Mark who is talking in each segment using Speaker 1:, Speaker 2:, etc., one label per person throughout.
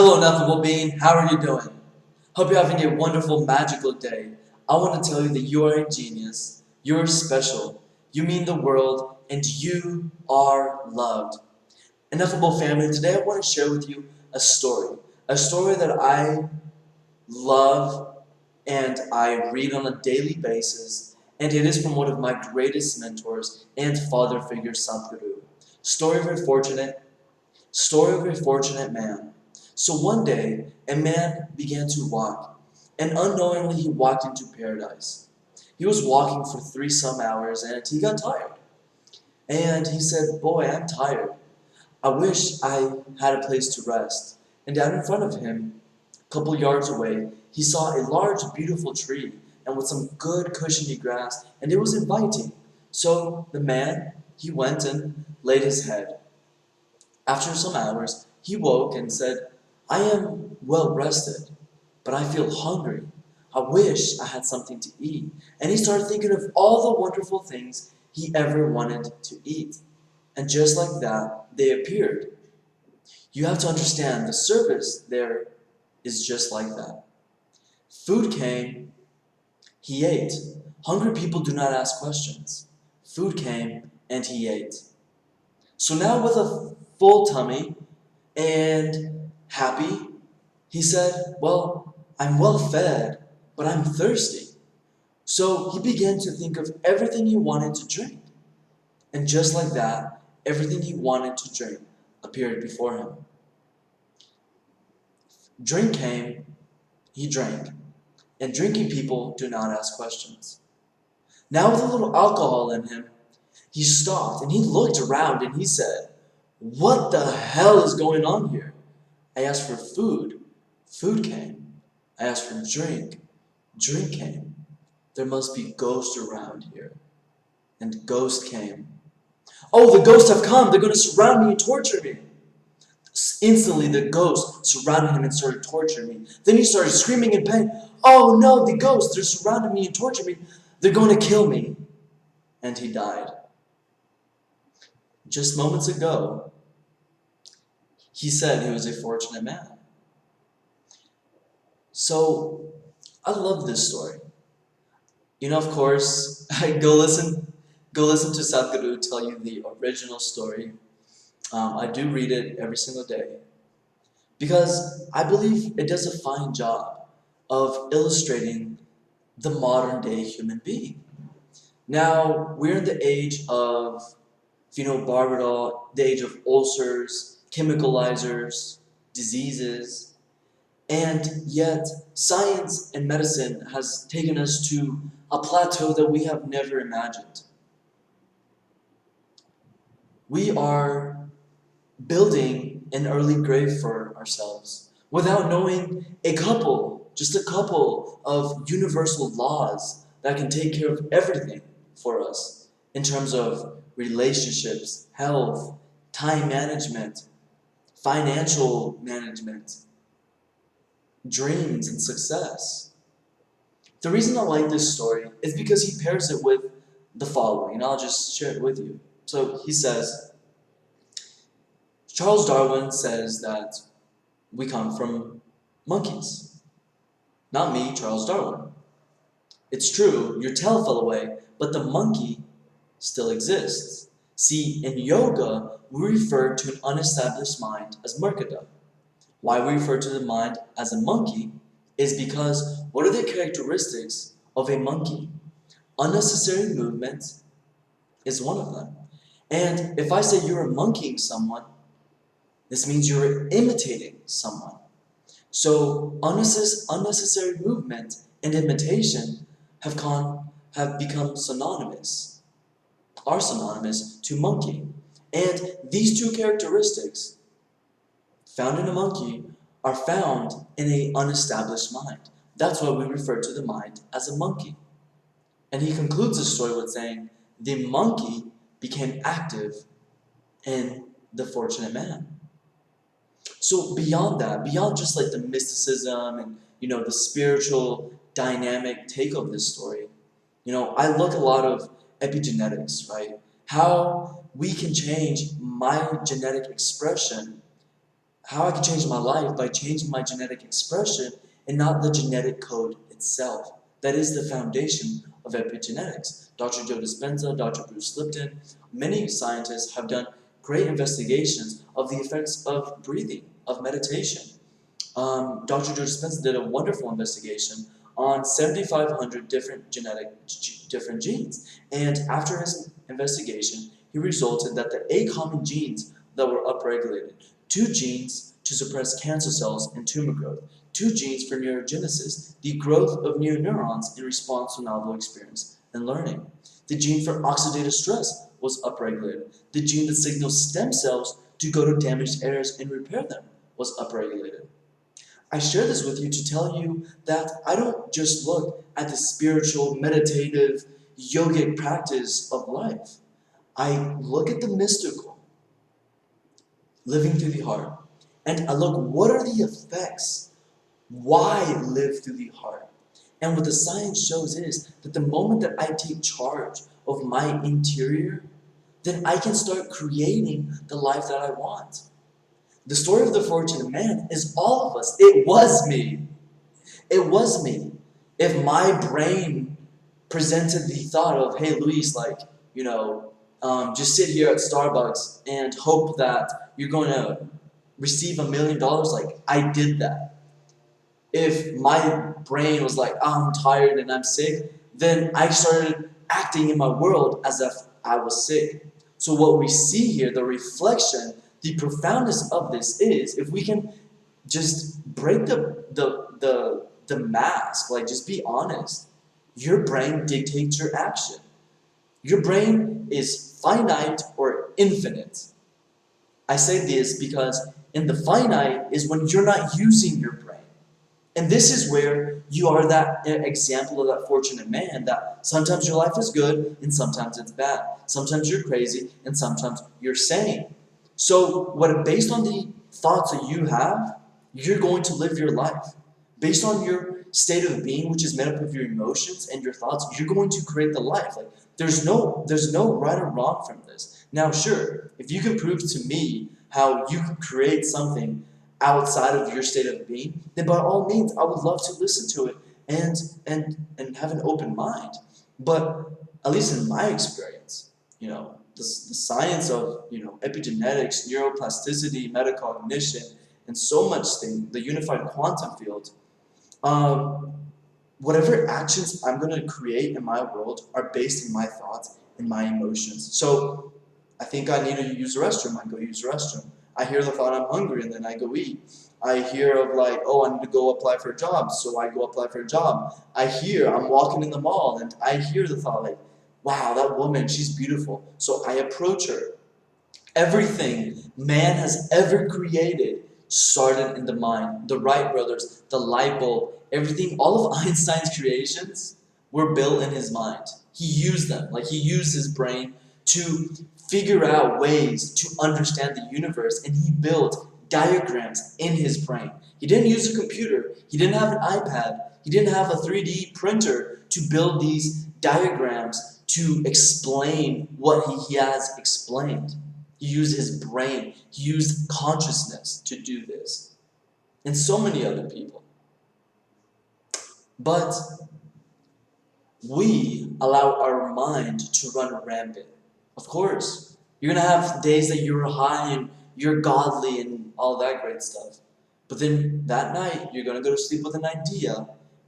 Speaker 1: Hello, ineffable being. How are you doing? Hope you're having a wonderful, magical day. I want to tell you that you are a genius. You're special. You mean the world, and you are loved. Ineffable family, today I want to share with you a story. A story that I love and I read on a daily basis, and it is from one of my greatest mentors and father figures, Sadhguru. Story of a fortunate man. So one day, a man began to walk, and unknowingly he walked into paradise. He was walking for 3 some hours, and he got tired. And he said, "Boy, I'm tired. I wish I had a place to rest." And down in front of him, a couple yards away, he saw a large, beautiful tree, and with some good cushiony grass, and it was inviting. So the man, he went and laid his head. After some hours, he woke and said, "I am well rested, but I feel hungry. I wish I had something to eat." And he started thinking of all the wonderful things he ever wanted to eat. And just like that, they appeared. You have to understand, the service there is just like that. Food came, he ate. Hungry people do not ask questions. Food came, and he ate. So now with a full tummy and happy, he said, "Well, I'm well fed, but I'm thirsty." So he began to think of everything he wanted to drink. And just like that, everything he wanted to drink appeared before him. Drink came, he drank. And drinking people do not ask questions. Now with a little alcohol in him, he stopped and he looked around and he said, "What the hell is going on here? I asked for food. Food came. I asked for drink. Drink came. There must be ghosts around here." And ghost came. "Oh, the ghosts have come. They're going to surround me and torture me." Instantly, the ghost surrounded him and started torturing me. Then he started screaming in pain. "Oh no, the ghosts, they're surrounding me and torturing me. They're going to kill me." And he died. Just moments ago, he said he was a fortunate man. So, I love this story. Of course, go listen to Sadhguru tell you the original story. I do read it every single day because I believe it does a fine job of illustrating the modern day human being. Now, we're in the age of, if you know Barbadol, the age of ulcers, chemicalizers, diseases, and yet science and medicine has taken us to a plateau that we have never imagined. We are building an early grave for ourselves without knowing just a couple of universal laws that can take care of everything for us in terms of relationships, health, time management, financial management, dreams, and success. The reason I like this story is because he pairs it with the following, and I'll just share it with you. So he says, Charles Darwin says that we come from monkeys. Not me, Charles Darwin. It's true, your tail fell away, but the monkey still exists. See, in yoga, we refer to an unestablished mind as murkada. Why we refer to the mind as a monkey is because what are the characteristics of a monkey? Unnecessary movement is one of them. And if I say you're monkeying someone, this means you're imitating someone. So unnecessary movement and imitation have become synonymous, are synonymous to monkey. And these two characteristics found in a monkey are found in an unestablished mind. That's why we refer to the mind as a monkey. And he concludes the story with saying, the monkey became active in the fortunate man. So beyond that, beyond just like the mysticism and the spiritual dynamic take of this story, I look a lot of epigenetics, right? How we can change my genetic expression, How I can change my life by changing my genetic expression and not the genetic code itself. That is the foundation of epigenetics. Dr. Joe Dispenza, Dr. Bruce Lipton, many scientists have done great investigations of the effects of breathing, of meditation. Dr. Joe Dispenza did a wonderful investigation on 7,500 different different genes. And after his investigation, he resulted that the 8 common genes that were upregulated, 2 genes to suppress cancer cells and tumor growth, 2 genes for neurogenesis, the growth of new neurons in response to novel experience and learning. The gene for oxidative stress was upregulated. The gene that signals stem cells to go to damaged areas and repair them was upregulated. I share this with you to tell you that I don't just look at the spiritual, meditative, yogic practice of life. I look at the mystical, living through the heart, and I look, what are the effects? Why live through the heart? And what the science shows is that the moment that I take charge of my interior, then I can start creating the life that I want. The story of the fortunate man is all of us. It was me. It was me. If my brain presented the thought of, hey, Luis, just sit here at Starbucks and hope that you're going to receive $1 million, like, I did that. If my brain was like, oh, I'm tired and I'm sick, then I started acting in my world as if I was sick. So what we see here, the reflection, the profoundness of this is, if we can just break the mask, like just be honest, your brain dictates your action. Your brain is finite or infinite. I say this because in the finite is when you're not using your brain. And this is where you are that example of that fortunate man, that sometimes your life is good and sometimes it's bad. Sometimes you're crazy and sometimes you're sane. So based on the thoughts that you have, you're going to live your life. Based on your state of being, which is made up of your emotions and your thoughts, you're going to create the life. Like, there's no right or wrong from this. Now, sure, if you can prove to me how you can create something outside of your state of being, then by all means, I would love to listen to it and have an open mind. But at least in my experience, the science of epigenetics, neuroplasticity, metacognition, and so much thing, the unified quantum field, whatever actions I'm going to create in my world are based in my thoughts and my emotions. So I think I need to use the restroom, I go use the restroom. I hear the thought I'm hungry and then I go eat. I hear of I need to go apply for a job, so I go apply for a job. I hear I'm walking in the mall and I hear the thought wow, that woman, she's beautiful. So I approach her. Everything man has ever created started in the mind. The Wright brothers, the light bulb, everything, all of Einstein's creations were built in his mind. He used them, he used his brain to figure out ways to understand the universe, and he built diagrams in his brain. He didn't use a computer. He didn't have an iPad. He didn't have a 3D printer to build these diagrams to explain what he has explained. He used his brain. He used consciousness to do this. And so many other people. But we allow our mind to run rampant. Of course, you're going to have days that you're high and you're godly and all that great stuff. But then that night, you're going to go to sleep with an idea,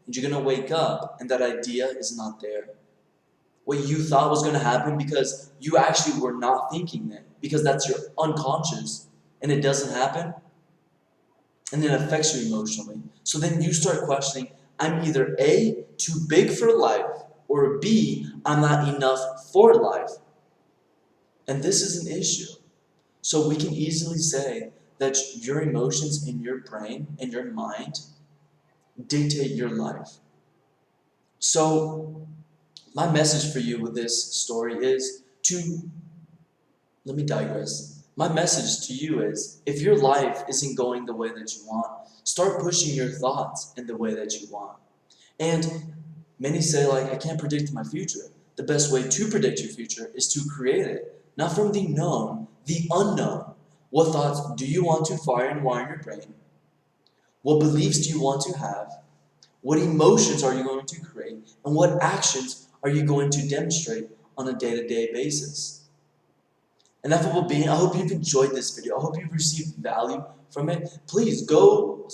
Speaker 1: and you're going to wake up, and that idea is not there. What you thought was going to happen because you actually were not thinking it, because that's your unconscious, and it doesn't happen, and it affects you emotionally. So then you start questioning, I'm either A, too big for life, or B, I'm not enough for life. And this is an issue. So we can easily say that your emotions in your brain and your mind dictate your life. So my message for you with this story is let me digress. My message to you is, if your life isn't going the way that you want, start pushing your thoughts in the way that you want. And many say, I can't predict my future. The best way to predict your future is to create it. Not from the known, the unknown. What thoughts do you want to fire and wire in your brain? What beliefs do you want to have? What emotions are you going to create? And what actions are you going to demonstrate on a day-to-day basis? Ineffable being, I hope you've enjoyed this video. I hope you've received value from it. Please go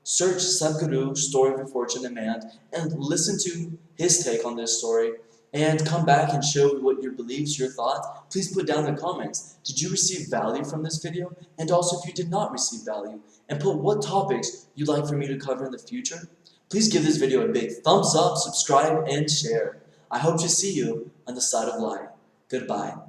Speaker 1: search Sadhguru, Story of a Fortunate Man, and listen to his take on this story. And come back and show what your beliefs, your thoughts. Please put down in the comments, did you receive value from this video? And also if you did not receive value. And put what topics you'd like for me to cover in the future. Please give this video a big thumbs up, subscribe, and share. I hope to see you on the side of light. Goodbye.